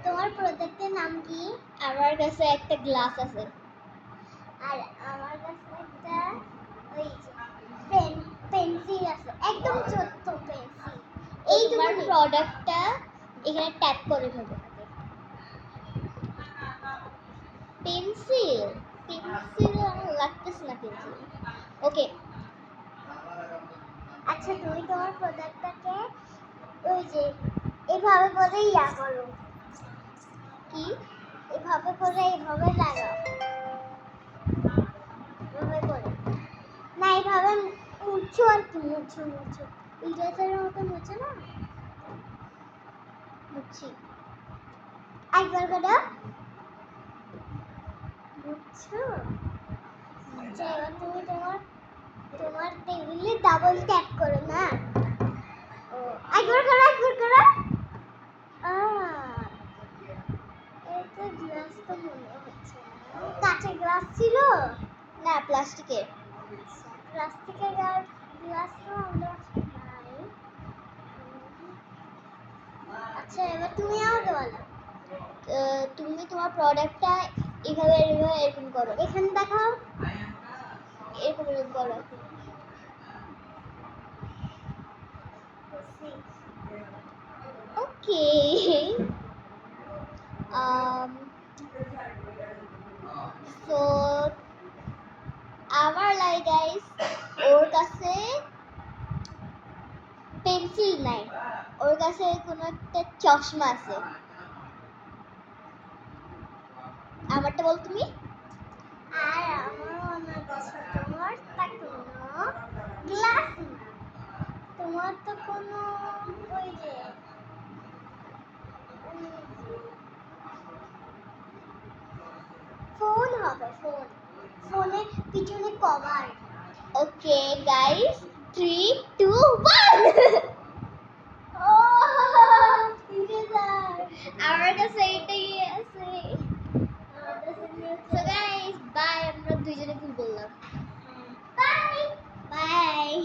তোমার প্রোডাক্টের নাম কি? আমার কাছে একটা গ্লাস আছে। আর আমার কাছে একটা ওই পেন পেন্সিল আছে, একদম ছোট্ট পেন্সিল। এই তোমার প্রোডাক্টটা এখানে ট্যাপ করে ফেলবে। পেন্সিল পেন্সিল আমার লাগতেছে না পেন্সিল। ওকে, আচ্ছা তুমি তোমার প্রোডাক্টটাকে ওই যে এভাবে করে ইয়া করো, কি এভাবে করে এভাবে লাগাও, এভাবে করে না, এভাবে মুছো আর কি, মুছো মুছো ইরেজারের মতো মুছো না, বুঝছি। একবার করে মুছো। আচ্ছা এবার তুমি তোমার তোমার টেবিলে ডাবল ট্যাপ করো না। ও একবার করো, একবার করো। এটা গ্লাস তো মনে হচ্ছে না, কাঁচের গ্লাস ছিল না, প্লাস্টিকের। প্লাস্টিকের গ্লাস তো আমরা নাই। আচ্ছা এবার তুমি আমাকে বলো। তুমি তোমার প্রোডাক্টটা এভাবে এভাবে এরকম করো, এখানে দেখাও। এরকম এরকম করো। ওকে, সো আমার লাগে গাইস, ওর কাছে পেন্সিল নাই, ওর কাছে কোনো একটা চশমা আছে। আমারটা বল তুমি। আর আমার মনে হচ্ছে তোমার তা কোনো গ্লাস না, তোমার তো কোনো ওই যে ফোন হবে, ফোন, ফোনের পিছনে কভার। Okay guys, 3, 2, 1। ও ইরেজার আমার কাছে এটাই আছে। আমাদের সামনে সো গাইস বাই, আমরা দুইজনে ভুল বললাম। Bye bye.